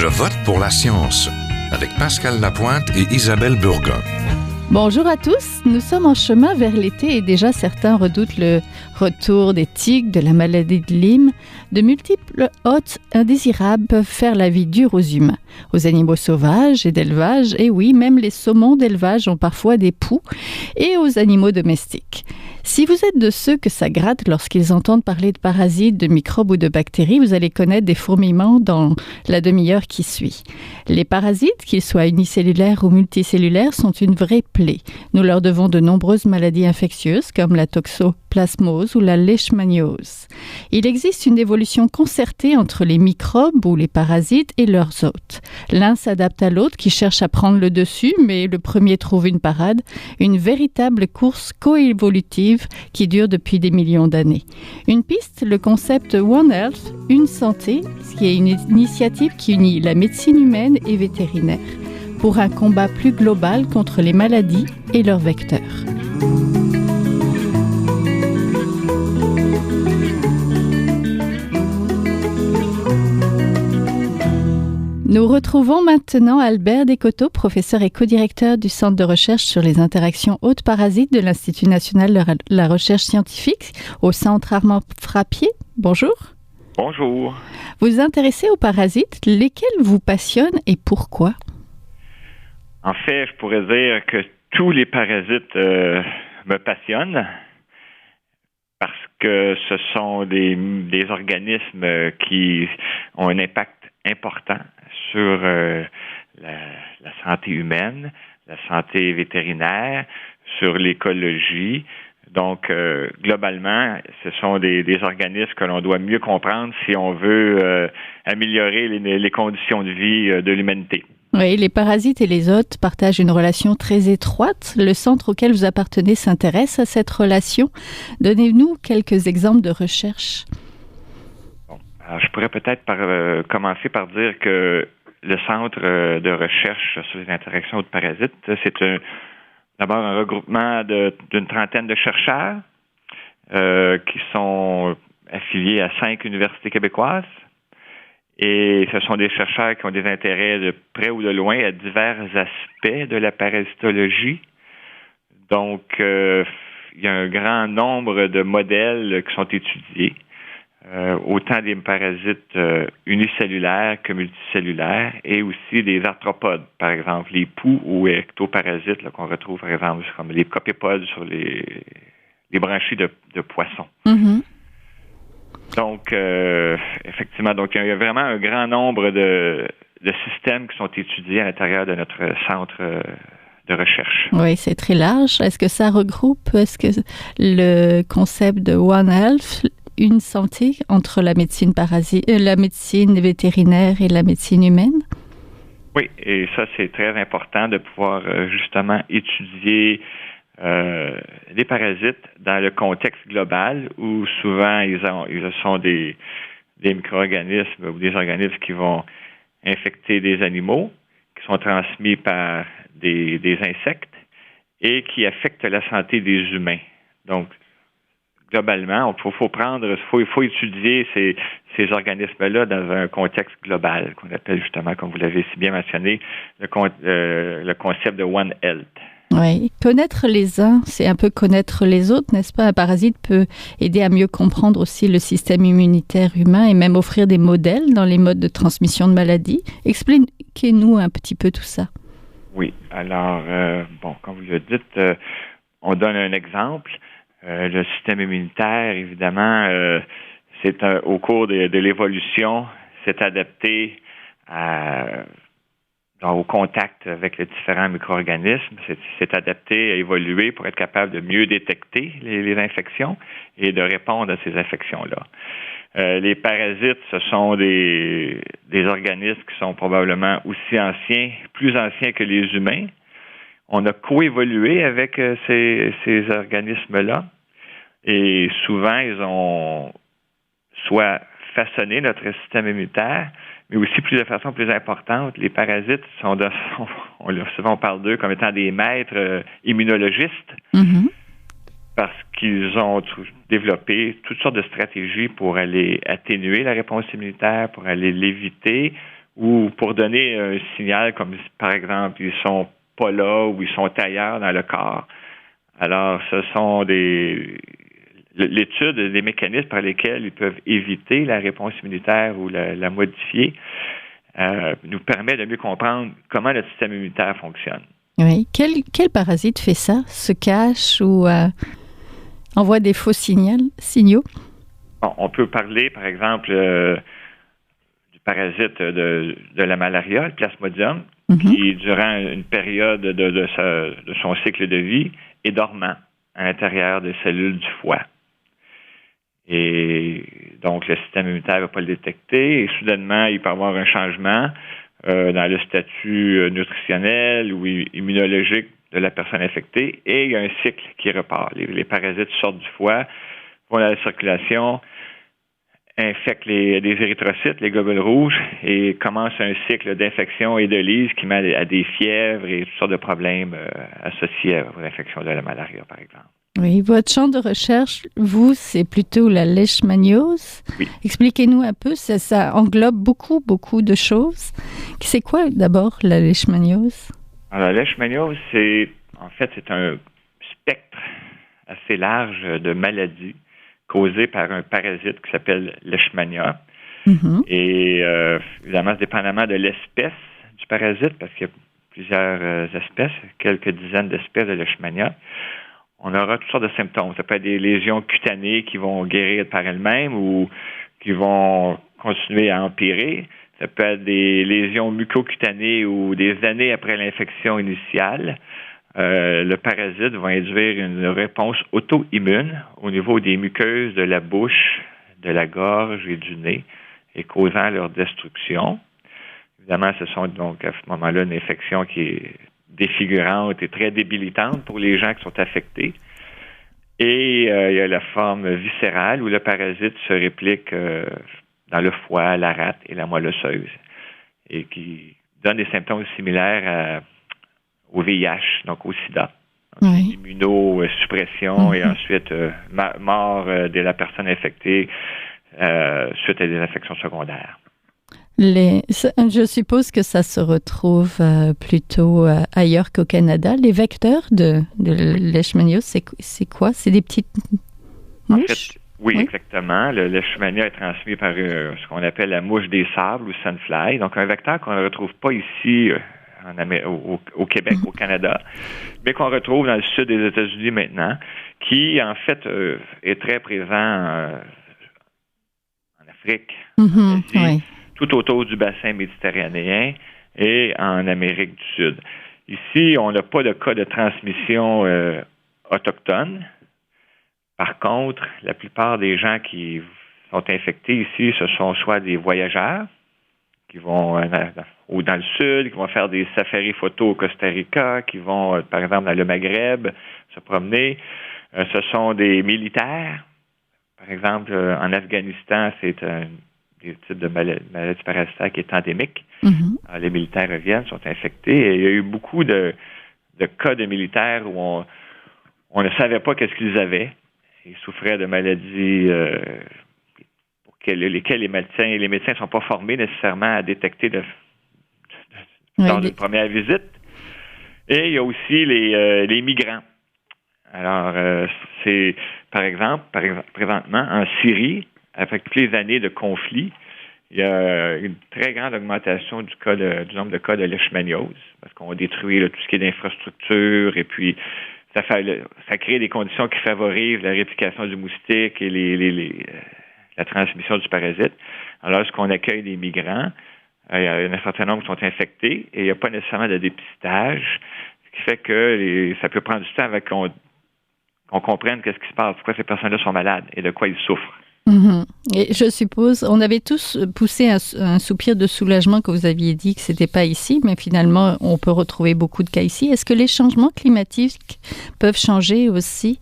Je vote pour la science avec Pascal Lapointe et Isabelle Burgon. Bonjour à tous, nous sommes en chemin vers l'été et déjà certains redoutent le retour des tiques, de la maladie de Lyme. De multiples hôtes indésirables peuvent faire la vie dure aux humains, aux animaux sauvages et d'élevage, et oui, même les saumons d'élevage ont parfois des poux, et aux animaux domestiques. Si vous êtes de ceux que ça gratte lorsqu'ils entendent parler de parasites, de microbes ou de bactéries, vous allez connaître des fourmillements dans la demi-heure qui suit. Les parasites, qu'ils soient unicellulaires ou multicellulaires, sont une vraie plaie. Nous leur devons de nombreuses maladies infectieuses comme la toxoplasmose ou la leishmaniose. Il existe une évolution concertée entre les microbes ou les parasites et leurs hôtes. L'un s'adapte à l'autre qui cherche à prendre le dessus, mais le premier trouve une parade. Une véritable course coévolutive qui dure depuis des millions d'années. Une piste, le concept One Health, une santé, qui est une initiative qui unit la médecine humaine et vétérinaire pour un combat plus global contre les maladies et leurs vecteurs. Nous retrouvons maintenant Albert Descoteaux, professeur et co-directeur du Centre de recherche sur les interactions hôtes-parasites de l'Institut national de la recherche scientifique au Centre Armand Frappier. Bonjour. Bonjour. Vous vous intéressez aux parasites, lesquels vous passionnent et pourquoi? En fait, je pourrais dire que tous les parasites me passionnent parce que ce sont des organismes qui ont un impact important sur la santé humaine, la santé vétérinaire, sur l'écologie. Donc, globalement, ce sont des organismes que l'on doit mieux comprendre si on veut améliorer les conditions de vie de l'humanité. Oui, les parasites et les hôtes partagent une relation très étroite. Le centre auquel vous appartenez s'intéresse à cette relation. Donnez-nous quelques exemples de recherche. Alors, je pourrais peut-être commencer par dire que le Centre de recherche sur les interactions de parasites, c'est d'abord un regroupement d'une trentaine de chercheurs qui sont affiliés à 5 universités québécoises. Et ce sont des chercheurs qui ont des intérêts de près ou de loin à divers aspects de la parasitologie. Donc, il y a un grand nombre de modèles qui sont étudiés. Autant des parasites unicellulaires que multicellulaires et aussi des arthropodes, par exemple, les poux ou ectoparasites là, qu'on retrouve, par exemple, comme les copépodes sur les branchies de poissons. Mm-hmm. Donc, effectivement, donc il y a vraiment un grand nombre de systèmes qui sont étudiés à l'intérieur de notre centre de recherche. Oui, c'est très large. Est-ce que ça regroupe, le concept de One Health, une santé entre la médecine vétérinaire et la médecine humaine? Oui, et ça, c'est très important de pouvoir justement étudier les parasites dans le contexte global où souvent ils sont des micro-organismes ou des organismes qui vont infecter des animaux, qui sont transmis par des insectes et qui affectent la santé des humains. Donc, globalement, il faut étudier ces organismes-là dans un contexte global, qu'on appelle justement, comme vous l'avez si bien mentionné, le concept de One Health. Oui, connaître les uns, c'est un peu connaître les autres, n'est-ce pas? Un parasite peut aider à mieux comprendre aussi le système immunitaire humain et même offrir des modèles dans les modes de transmission de maladies. Expliquez-nous un petit peu tout ça. Oui, alors, comme vous le dites, on donne un exemple. Le système immunitaire, évidemment, au cours de l'évolution, s'est adapté au contact avec les différents micro-organismes, s'est adapté à évoluer pour être capable de mieux détecter les infections et de répondre à ces infections-là. Les parasites, ce sont des organismes qui sont probablement aussi plus anciens que les humains. On a coévolué avec ces organismes-là et souvent, ils ont soit façonné notre système immunitaire, mais aussi de façon plus importante, les parasites souvent on parle d'eux comme étant des maîtres immunologistes parce qu'ils ont développé toutes sortes de stratégies pour aller atténuer la réponse immunitaire, pour aller l'éviter ou pour donner un signal comme, par exemple, ils sont pas là ou ils sont ailleurs dans le corps. Alors, ce sont l'étude des mécanismes par lesquels ils peuvent éviter la réponse immunitaire ou la modifier nous permet de mieux comprendre comment notre système immunitaire fonctionne. Oui. Quel parasite fait ça? Se cache ou envoie des faux signaux? Bon, on peut parler, par exemple, du parasite de la malaria, le Plasmodium, qui, durant une période de son cycle de vie, est dormant à l'intérieur des cellules du foie. Et donc, le système immunitaire ne va pas le détecter et soudainement, il peut y avoir un changement dans le statut nutritionnel ou immunologique de la personne infectée et il y a un cycle qui repart. Les parasites sortent du foie, vont dans la circulation, infectent des érythrocytes, les globules rouges, et commence un cycle d'infection et de lyse qui mène à des fièvres et toutes sortes de problèmes associés aux infections de la malaria, par exemple. Oui, votre champ de recherche, vous, c'est plutôt la leishmaniose. Oui. Expliquez-nous un peu, ça englobe beaucoup de choses. C'est quoi d'abord la leishmaniose? Alors, la leishmaniose, c'est un spectre assez large de maladies causées par un parasite qui s'appelle Leishmania. Et évidemment, dépendamment de l'espèce du parasite, parce qu'il y a plusieurs espèces, quelques dizaines d'espèces de Leishmania, on aura toutes sortes de symptômes. Ça peut être des lésions cutanées qui vont guérir par elles-mêmes ou qui vont continuer à empirer. Ça peut être des lésions mucocutanées ou des années après l'infection initiale. Le parasite va induire une réponse auto-immune au niveau des muqueuses de la bouche, de la gorge et du nez et causant leur destruction. Évidemment, ce sont donc à ce moment-là une infection qui est défigurante et très débilitante pour les gens qui sont affectés. Et il y a la forme viscérale où le parasite se réplique dans le foie, la rate et la moelle osseuse et qui donne des symptômes similaires au VIH, donc au sida. Oui. Immunosuppression et ensuite mort de la personne infectée suite à des infections secondaires. Je suppose que ça se retrouve plutôt ailleurs qu'au Canada. Les vecteurs de leishmaniose, c'est quoi? C'est des petites mouches? En fait, oui, exactement. Le leishmania est transmis par ce qu'on appelle la mouche des sables ou sandfly. Donc, un vecteur qu'on ne retrouve pas ici au Québec, au Canada, mais qu'on retrouve dans le sud des États-Unis maintenant, qui, en fait, est très présent en Afrique, en Asie, oui. tout autour du bassin méditerranéen et en Amérique du Sud. Ici, on n'a pas de cas de transmission autochtone. Par contre, la plupart des gens qui sont infectés ici, ce sont soit des voyageurs qui vont ou dans le Sud, qui vont faire des safaris photos au Costa Rica, qui vont, par exemple, dans le Maghreb, se promener. Ce sont des militaires. Par exemple, en Afghanistan, c'est des types de maladies parasitaires qui est endémique. Les militaires reviennent, sont infectés. Et il y a eu beaucoup de cas de militaires où on ne savait pas qu'est-ce qu'ils avaient. Ils souffraient de maladies pour lesquelles les médecins ne sont pas formés nécessairement à détecter lors d'une première visite. Et il y a aussi les migrants. Alors, c'est, par exemple, présentement, en Syrie, avec toutes les années de conflit, il y a une très grande augmentation du nombre de cas de leishmaniose, parce qu'on détruit tout ce qui est d'infrastructure, et puis ça crée des conditions qui favorisent la réplication du moustique et la transmission du parasite. Alors, lorsqu'on accueille des migrants, il y a un certain nombre qui sont infectés, et il n'y a pas nécessairement de dépistage, ce qui fait que ça peut prendre du temps avant qu'on comprenne qu'est-ce qui se passe, pourquoi ces personnes-là sont malades et de quoi ils souffrent. Et je suppose, on avait tous poussé un soupir de soulagement quand vous aviez dit que c'était pas ici, mais finalement, on peut retrouver beaucoup de cas ici. Est-ce que les changements climatiques peuvent changer aussi?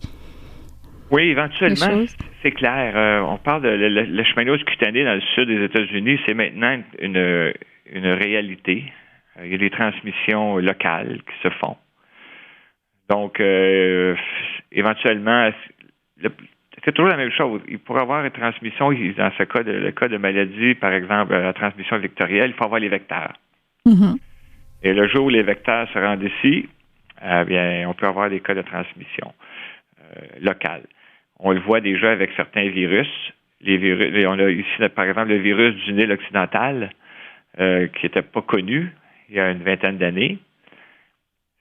Oui, éventuellement, c'est clair. On parle de la leishmaniose cutanée dans le sud des États-Unis, c'est maintenant une réalité. Il y a des transmissions locales qui se font. Donc, éventuellement, c'est toujours la même chose. Il pourrait avoir une transmission, dans ce cas, le cas de maladie, par exemple, la transmission vectorielle, il faut avoir les vecteurs. Mhm. Et le jour où les vecteurs se rendent ici, bien, on peut avoir des cas de transmission locale. On le voit déjà avec certains virus. On a ici, par exemple, le virus du Nil occidental, qui n'était pas connu il y a une vingtaine d'années.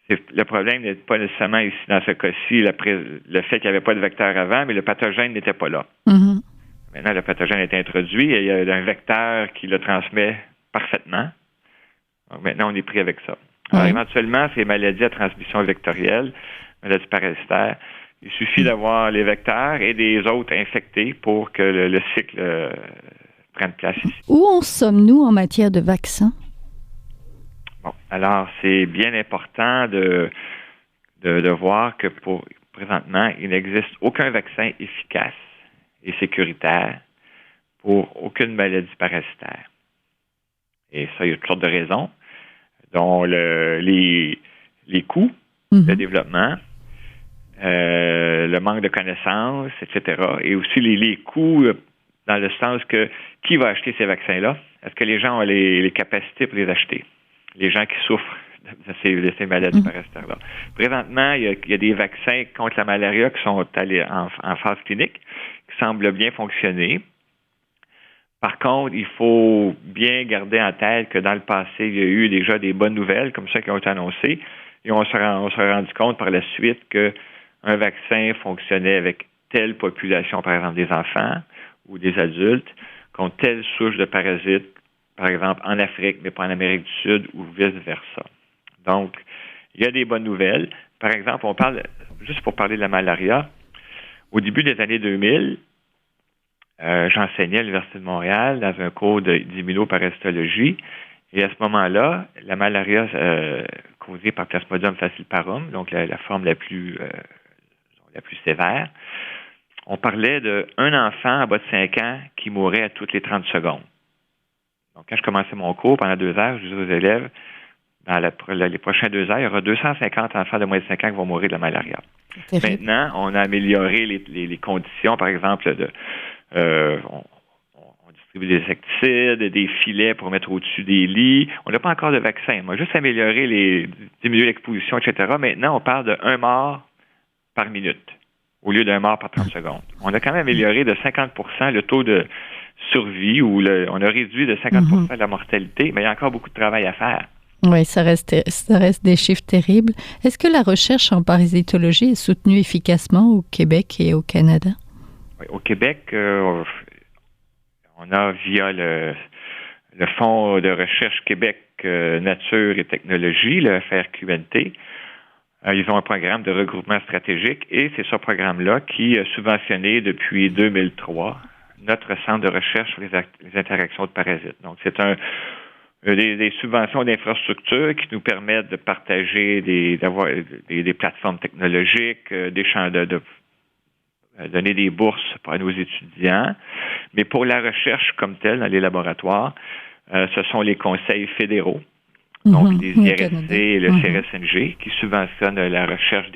Le problème n'est pas nécessairement ici, dans ce cas-ci, le fait qu'il n'y avait pas de vecteur avant, mais le pathogène n'était pas là. Mhm. Maintenant, le pathogène est introduit et il y a un vecteur qui le transmet parfaitement. Donc, maintenant, on est pris avec ça. Alors, éventuellement, ces maladies à transmission vectorielle, maladies parasitaires, il suffit d'avoir les vecteurs et des autres infectés pour que le cycle prenne place ici. Où en sommes-nous en matière de vaccins? Bon, alors, c'est bien important de voir que présentement, il n'existe aucun vaccin efficace et sécuritaire pour aucune maladie parasitaire. Et ça, il y a toutes sortes de raisons, dont les coûts de développement, le manque de connaissances, etc. Et aussi les coûts dans le sens que qui va acheter ces vaccins-là? Est-ce que les gens ont les capacités pour les acheter? Les gens qui souffrent de ces maladies parasitaires-là. Présentement, il y a des vaccins contre la malaria qui sont allés en phase clinique, qui semblent bien fonctionner. Par contre, il faut bien garder en tête que dans le passé, il y a eu déjà des bonnes nouvelles comme ça qui ont été annoncées. Et on s'est rendu compte par la suite qu'un vaccin fonctionnait avec telle population, par exemple des enfants ou des adultes, contre telle souche de parasites, par exemple en Afrique, mais pas en Amérique du Sud ou vice-versa. Donc, il y a des bonnes nouvelles. Par exemple, juste pour parler de la malaria, au début des années 2000, j'enseignais à l'Université de Montréal dans un cours d'immunoparasitologie. Et à ce moment-là, la malaria causée par Plasmodium falciparum, donc la forme la plus sévère, on parlait d'un enfant en bas de 5 ans qui mourait à toutes les 30 secondes. Donc, quand je commençais mon cours, pendant 2 heures, je disais aux élèves, dans les prochaines 2 heures, il y aura 250 enfants de moins de 5 ans qui vont mourir de la malaria. Maintenant, on a amélioré les conditions, par exemple, on distribue des insecticides, des filets pour mettre au-dessus des lits. On n'a pas encore de vaccin. On a juste amélioré diminuer l'exposition, etc. Maintenant, on parle de 1 mort par minute au lieu d'un mort par 30 secondes. On a quand même amélioré de 50% le taux de survie on a réduit de 50% la mortalité, mais il y a encore beaucoup de travail à faire. Oui, ça reste des chiffres terribles. Est-ce que la recherche en parasitologie est soutenue efficacement au Québec et au Canada? Oui, au Québec, on a via le Fonds de recherche Québec Nature et Technologie, le FRQNT, ils ont un programme de regroupement stratégique et c'est ce programme-là qui a subventionné depuis 2003 notre centre de recherche sur les interactions de parasites. Donc, c'est des subventions d'infrastructures qui nous permettent de partager, d'avoir des plateformes technologiques, de donner des bourses à nos étudiants. Mais pour la recherche comme telle dans les laboratoires, ce sont les conseils fédéraux, donc les IRSC et le CRSNG, qui subventionnent la recherche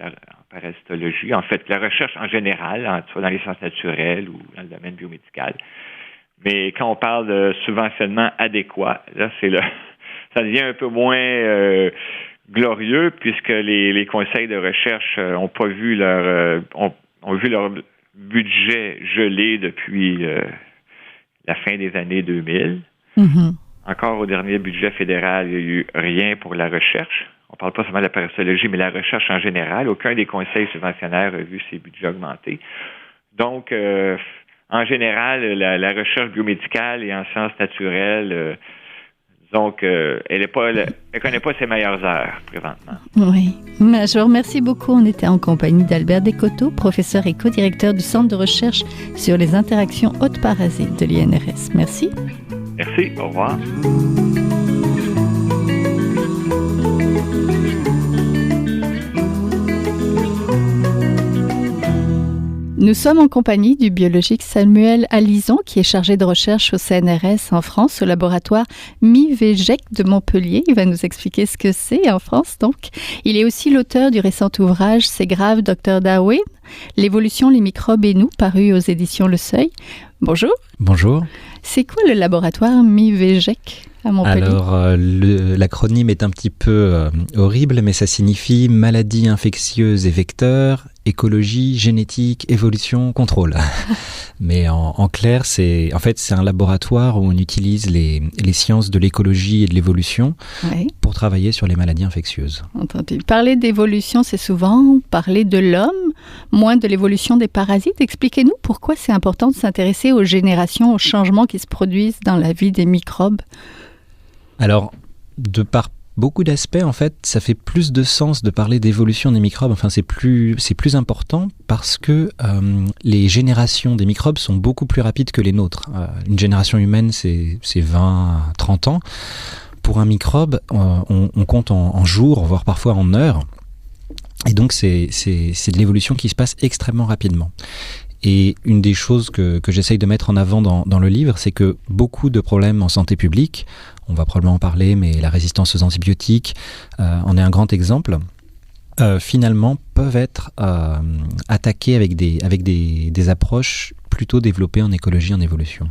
en parasitologie. En fait, la recherche en général, soit dans les sciences naturelles ou dans le domaine biomédical. Mais quand on parle de subventionnement adéquat, là, ça devient un peu moins glorieux puisque les conseils de recherche ont vu leur budget gelé depuis la fin des années 2000. Encore au dernier budget fédéral, il n'y a eu rien pour la recherche. On ne parle pas seulement de la parasitologie, mais la recherche en général. Aucun des conseils subventionnaires a vu ses budgets augmenter. Donc, en général, la recherche biomédicale et en sciences naturelles, donc, elle ne connaît pas ses meilleures heures présentement. Oui. Mais je vous remercie beaucoup. On était en compagnie d'Albert Descoteaux, professeur et co-directeur du Centre de recherche sur les interactions hôtes-parasites de l'INRS. Merci. Merci. Au revoir. Nous Nous sommes en compagnie du biologiste Samuel Alison, qui est chargé de recherche au CNRS en France, au laboratoire MIVEGEC de Montpellier. Il va nous expliquer ce que c'est en France, donc. Il est aussi l'auteur du récent ouvrage « C'est grave, Dr Darwin, l'évolution, les microbes et nous », paru aux éditions Le Seuil. Bonjour. Bonjour. C'est quoi le laboratoire MIVEGEC à Montpellier? Alors, l'acronyme est un petit peu horrible, mais ça signifie maladies infectieuses et vecteurs, écologie, génétique, évolution, contrôle. Mais en clair, c'est un laboratoire où on utilise les sciences de l'écologie et de l'évolution pour travailler sur les maladies infectieuses. Entendu. Parler d'évolution, c'est souvent parler de l'homme, moins de l'évolution des parasites. Expliquez-nous pourquoi c'est important de s'intéresser aux générations, aux changements qui se produisent dans la vie des microbes. Alors, de par beaucoup d'aspects, en fait, ça fait plus de sens de parler d'évolution des microbes. Enfin, c'est plus important parce que les générations des microbes sont beaucoup plus rapides que les nôtres. Une génération humaine, c'est 20 à 30 ans. Pour un microbe, on compte en jours, voire parfois en heures. Et donc, c'est de l'évolution qui se passe extrêmement rapidement. Et une des choses que j'essaye de mettre en avant dans le livre, c'est que beaucoup de problèmes en santé publique, on va probablement en parler, mais la résistance aux antibiotiques en est un grand exemple, finalement peuvent être attaqués avec des approches plutôt développées en écologie, en évolution.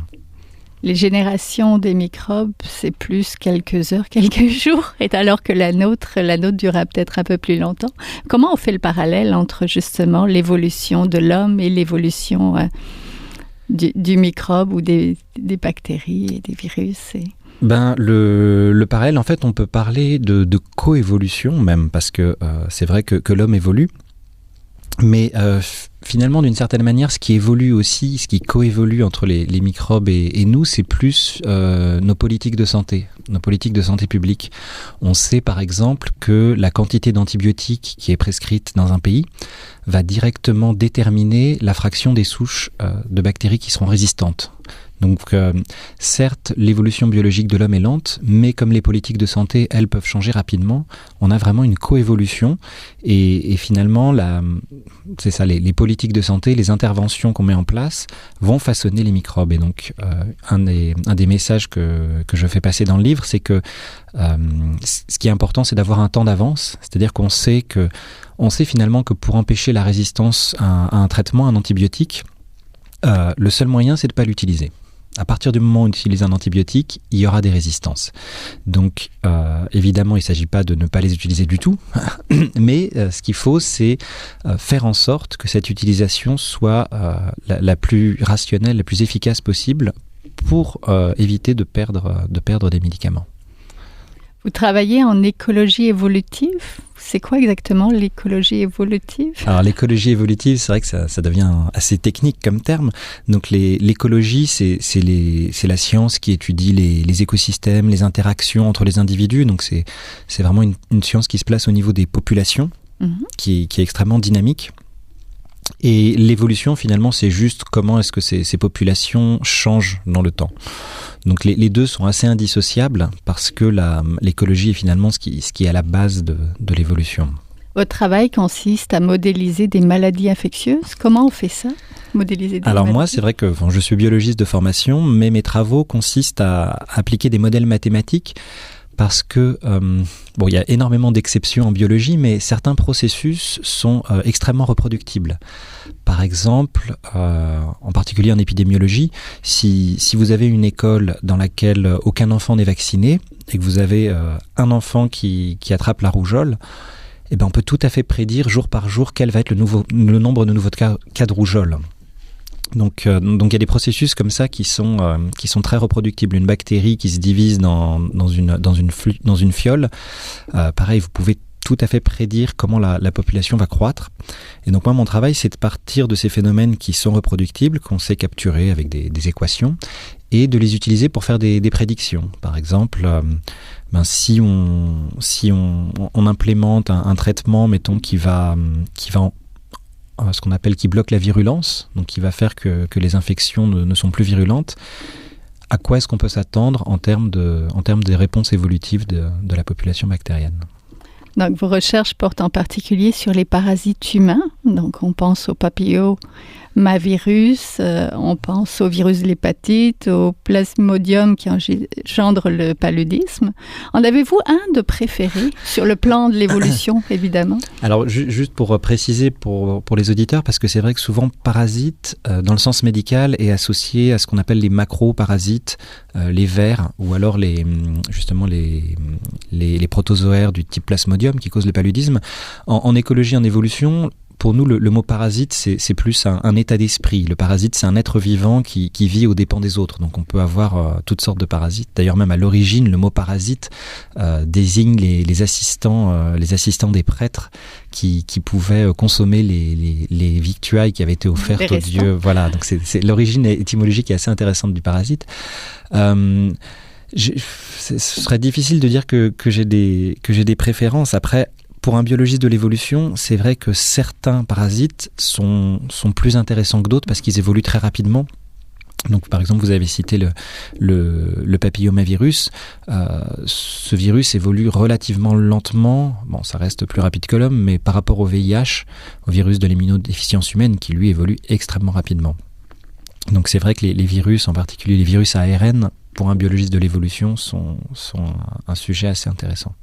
Les générations des microbes, c'est plus quelques heures, quelques jours, et alors que la nôtre durera peut-être un peu plus longtemps. Comment on fait le parallèle entre justement l'évolution de l'homme et l'évolution du microbe ou des bactéries et des virus Le parallèle, en fait, on peut parler de coévolution même, parce que c'est vrai que l'homme évolue. Mais finalement, d'une certaine manière, ce qui évolue aussi, ce qui coévolue entre les microbes et nous, c'est plus nos politiques de santé publique. On sait par exemple que la quantité d'antibiotiques qui est prescrite dans un pays va directement déterminer la fraction des souches de bactéries qui seront résistantes. Donc certes, l'évolution biologique de l'homme est lente, mais comme les politiques de santé, elles peuvent changer rapidement, on a vraiment une coévolution et finalement, c'est ça, les politiques de santé, les interventions qu'on met en place vont façonner les microbes. Et donc un des messages que je fais passer dans le livre, c'est que ce qui est important, c'est d'avoir un temps d'avance, c'est-à-dire qu'on sait finalement que pour empêcher la résistance à un traitement, un antibiotique, le seul moyen, c'est de ne pas l'utiliser. À partir du moment où on utilise un antibiotique, il y aura des résistances. Donc, évidemment, il ne s'agit pas de ne pas les utiliser du tout, mais ce qu'il faut, c'est faire en sorte que cette utilisation soit la plus rationnelle, la plus efficace possible pour éviter de perdre des médicaments. Vous travaillez en écologie évolutive. C'est quoi exactement l'écologie évolutive? Alors l'écologie évolutive, c'est vrai que ça devient assez technique comme terme. Donc l'écologie, c'est la science qui étudie les écosystèmes, les interactions entre les individus. Donc c'est vraiment une science qui se place au niveau des populations, qui est extrêmement dynamique. Et l'évolution, finalement, c'est juste comment est-ce que ces populations changent dans le temps. Donc les deux sont assez indissociables parce que l'écologie est finalement ce qui est à la base de l'évolution. Votre travail consiste à modéliser des maladies infectieuses. Comment on fait ça, modéliser des Alors maladies? Moi, c'est vrai que je suis biologiste de formation, mais mes travaux consistent à appliquer des modèles mathématiques parce que, il y a énormément d'exceptions en biologie, mais certains processus sont extrêmement reproductibles. Par exemple, en particulier en épidémiologie, si vous avez une école dans laquelle aucun enfant n'est vacciné et que vous avez un enfant qui attrape la rougeole, on peut tout à fait prédire jour par jour quel va être le nombre de nouveaux cas de rougeole. Donc il y a des processus comme ça qui sont très reproductibles. Une bactérie qui se divise dans une fiole, pareil, vous pouvez tout à fait prédire comment la population va croître. Et donc moi, mon travail, c'est de partir de ces phénomènes qui sont reproductibles, qu'on sait capturer avec des équations, et de les utiliser pour faire des prédictions. Par exemple, si on implémente un traitement, mettons, qui va ce qu'on appelle qui bloque la virulence, donc qui va faire que les infections ne sont plus virulentes, à quoi est-ce qu'on peut s'attendre en termes des réponses évolutives de la population bactérienne? Donc vos recherches portent en particulier sur les parasites humains, donc on pense aux papillomavirus mavirus, on pense au virus de l'hépatite, au plasmodium qui engendre le paludisme. En avez-vous un de préféré sur le plan de l'évolution, évidemment? Alors, juste pour préciser pour les auditeurs, parce que c'est vrai que souvent parasite, dans le sens médical, est associé à ce qu'on appelle les macroparasites, les vers, ou alors les protozoaires du type plasmodium qui causent le paludisme. En écologie, en évolution, pour nous, le mot parasite, c'est plus un état d'esprit. Le parasite, c'est un être vivant qui vit aux dépens des autres. Donc on peut avoir toutes sortes de parasites. D'ailleurs, même à l'origine, le mot parasite désigne les assistants des prêtres qui pouvaient consommer les victuailles qui avaient été offertes aux dieux. Voilà, donc c'est l'origine étymologique est assez intéressante du parasite. Ce serait difficile de dire que j'ai des préférences. Après, pour un biologiste de l'évolution, c'est vrai que certains parasites sont plus intéressants que d'autres parce qu'ils évoluent très rapidement. Donc, par exemple, vous avez cité le papillomavirus. Ce virus évolue relativement lentement. Bon, ça reste plus rapide que l'homme, mais par rapport au VIH, au virus de l'immunodéficience humaine, qui lui évolue extrêmement rapidement. Donc, c'est vrai que les virus, en particulier les virus à ARN, pour un biologiste de l'évolution, sont un sujet assez intéressant.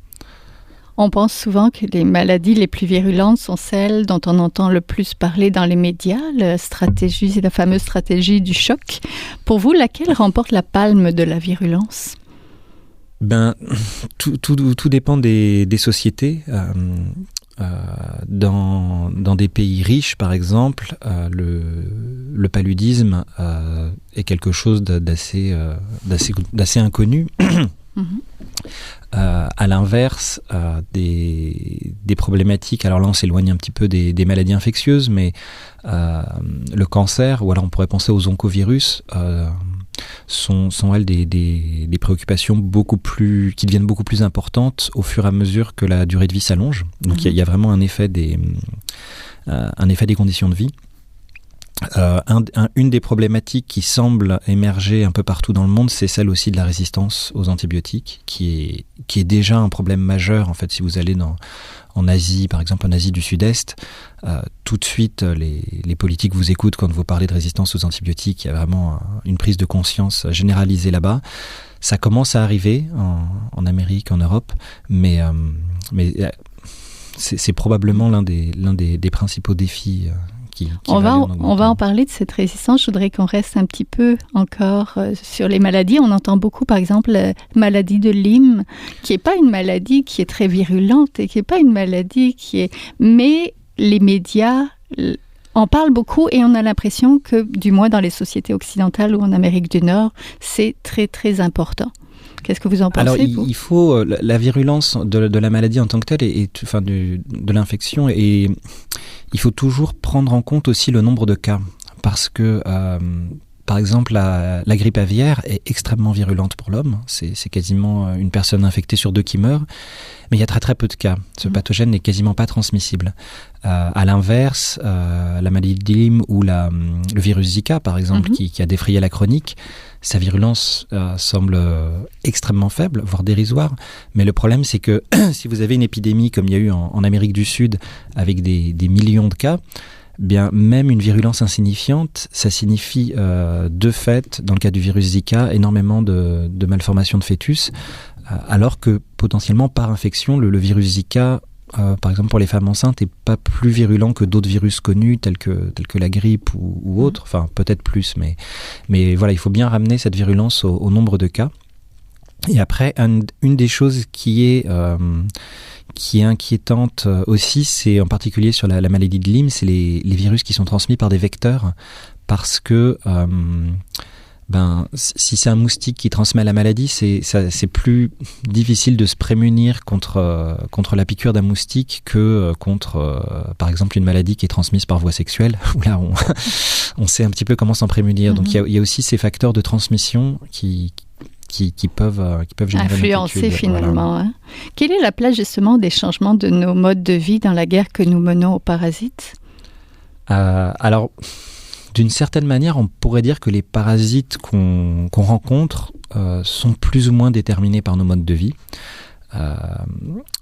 On pense souvent que les maladies les plus virulentes sont celles dont on entend le plus parler dans les médias, la fameuse stratégie du choc. Pour vous, laquelle remporte la palme de la virulence? Tout dépend des sociétés. Dans des pays riches, par exemple, le paludisme est quelque chose d'assez inconnu. À l'inverse, des problématiques, alors là on s'éloigne un petit peu des maladies infectieuses, mais le cancer, ou alors on pourrait penser aux oncovirus, sont elles des préoccupations qui deviennent beaucoup plus importantes au fur et à mesure que la durée de vie s'allonge. Donc il y a vraiment un effet des conditions de vie. Une des problématiques qui semble émerger un peu partout dans le monde, c'est celle aussi de la résistance aux antibiotiques, qui est déjà un problème majeur. En fait, si vous allez en Asie, par exemple en Asie du Sud-Est, tout de suite les politiques vous écoutent quand vous parlez de résistance aux antibiotiques. Il y a vraiment une prise de conscience généralisée là-bas. Ça commence à arriver en Amérique, en Europe, mais c'est probablement l'un des principaux défis. On va en parler de cette résistance. Je voudrais qu'on reste un petit peu encore sur les maladies. On entend beaucoup, par exemple, la maladie de Lyme, qui n'est pas une maladie qui est très virulente et qui n'est pas une maladie qui est... Mais les médias en parlent beaucoup et on a l'impression que, du moins dans les sociétés occidentales ou en Amérique du Nord, c'est très, très important. Qu'est-ce que vous en pensez? Alors, il faut la virulence de la maladie en tant que telle, de l'infection, et il faut toujours prendre en compte aussi le nombre de cas, parce que par exemple la grippe aviaire est extrêmement virulente pour l'homme. C'est quasiment une personne infectée sur 2 qui meurt, mais il y a très très peu de cas. Ce pathogène n'est quasiment pas transmissible. À l'inverse, la maladie de Lyme ou le virus Zika, par exemple, qui a défrayé la chronique, sa virulence semble extrêmement faible, voire dérisoire. Mais le problème, c'est que si vous avez une épidémie comme il y a eu en Amérique du Sud, avec des millions de cas, bien, même une virulence insignifiante, ça signifie de fait, dans le cas du virus Zika, énormément de malformations de fœtus, alors que potentiellement par infection, le virus Zika, par exemple pour les femmes enceintes, n'est pas plus virulent que d'autres virus connus tels que la grippe ou autres, enfin peut-être plus, mais voilà, il faut bien ramener cette virulence au nombre de cas. Et après, une des choses qui est inquiétante aussi, c'est en particulier sur la maladie de Lyme, c'est les virus qui sont transmis par des vecteurs, parce que si c'est un moustique qui transmet la maladie, c'est plus difficile de se prémunir contre la piqûre d'un moustique que contre, par exemple, une maladie qui est transmise par voie sexuelle, où là on sait un petit peu comment s'en prémunir. Donc il y a aussi ces facteurs de transmission qui peuvent générer influencer finalement. Voilà. Quelle est la place justement des changements de nos modes de vie dans la guerre que nous menons aux parasites? Alors, d'une certaine manière, on pourrait dire que les parasites qu'on rencontre sont plus ou moins déterminés par nos modes de vie.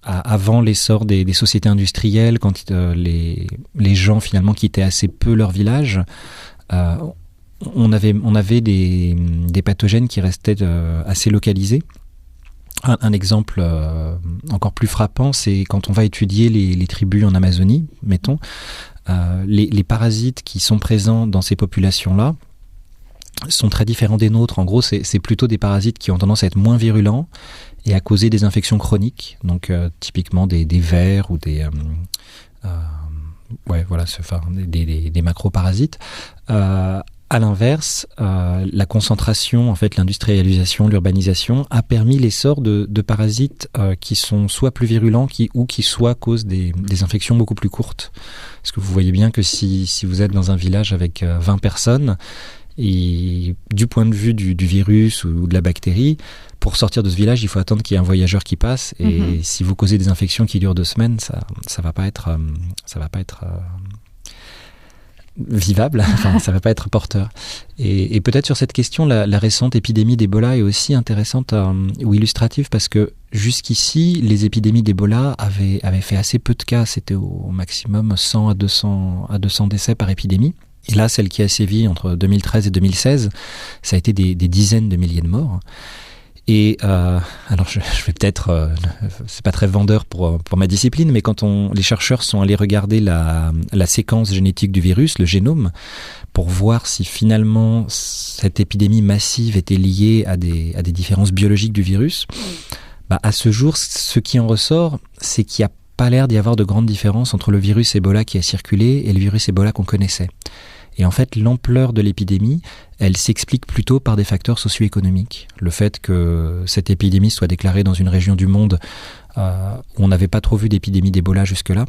Avant l'essor des sociétés industrielles, quand les gens finalement quittaient assez peu leur village, on avait des pathogènes qui restaient assez localisés. Un exemple encore plus frappant, c'est quand on va étudier les tribus en Amazonie, mettons, les parasites qui sont présents dans ces populations-là sont très différents des nôtres. En gros, c'est plutôt des parasites qui ont tendance à être moins virulents et à causer des infections chroniques, donc typiquement des vers ou des macroparasites. À l'inverse, la concentration, en fait, l'industrialisation, l'urbanisation a permis l'essor de parasites qui sont soit plus virulents ou qui soit causent des infections beaucoup plus courtes. Parce que vous voyez bien que si vous êtes dans un village avec 20 personnes, et du point de vue du virus ou de la bactérie, pour sortir de ce village, il faut attendre qu'il y ait un voyageur qui passe. Et si vous causez des infections qui durent 2 semaines, ça va pas être vivable. Enfin, ça va pas être porteur. Et peut-être sur cette question, la récente épidémie d'Ebola est aussi intéressante ou illustrative, parce que jusqu'ici, les épidémies d'Ebola avaient fait assez peu de cas. C'était au maximum 100 à 200 décès par épidémie. Et là, celle qui a sévi entre 2013 et 2016, ça a été des dizaines de milliers de morts. Et alors, je vais peut-être, c'est pas très vendeur pour ma discipline, mais quand les chercheurs sont allés regarder la séquence génétique du virus, le génome, pour voir si finalement cette épidémie massive était liée à des différences biologiques du virus, à ce jour, ce qui en ressort, c'est qu'il n'y a pas l'air d'y avoir de grandes différences entre le virus Ebola qui a circulé et le virus Ebola qu'on connaissait. Et en fait, l'ampleur de l'épidémie, elle s'explique plutôt par des facteurs socio-économiques. Le fait que cette épidémie soit déclarée dans une région du monde où on n'avait pas trop vu d'épidémie d'Ebola jusque-là.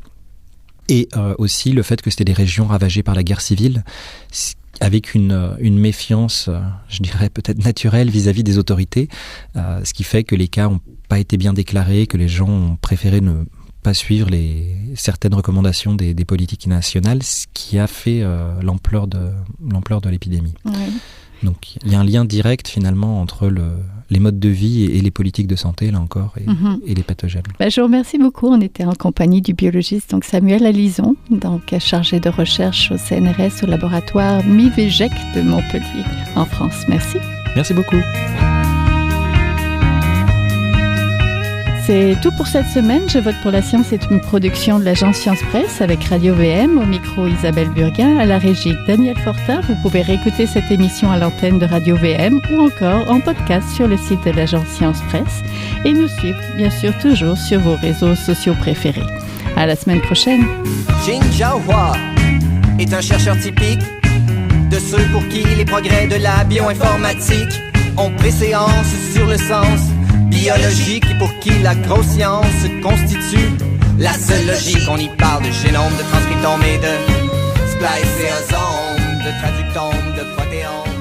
Et aussi le fait que c'était des régions ravagées par la guerre civile, avec une méfiance, je dirais peut-être naturelle vis-à-vis des autorités, ce qui fait que les cas n'ont pas été bien déclarés, que les gens ont préféré ne pas suivre certaines recommandations des politiques nationales, ce qui a fait l'ampleur de l'épidémie. Ouais. Donc il y a un lien direct finalement entre les modes de vie et les politiques de santé, là encore, et les pathogènes. Je vous remercie beaucoup. On était en compagnie du biologiste Samuel Alison, chargé de recherche au CNRS, au laboratoire MIVEGEC de Montpellier, en France. Merci. Merci beaucoup. C'est tout pour cette semaine. Je vote pour la science est une production de l'agence Science Presse avec Radio VM, au micro Isabelle Burguin, à la régie Daniel Fortin. Vous pouvez réécouter cette émission à l'antenne de Radio VM ou encore en podcast sur le site de l'agence Science Presse et nous suivre bien sûr toujours sur vos réseaux sociaux préférés. À la semaine prochaine. Jing Jiahua est un chercheur typique de ceux pour qui les progrès de la bioinformatique ont préséance sur le sens biologique et pour qui la grosse science constitue la seule logique. On y parle de génome, de transcriptome et de spliceosome, de traductome, de protéome.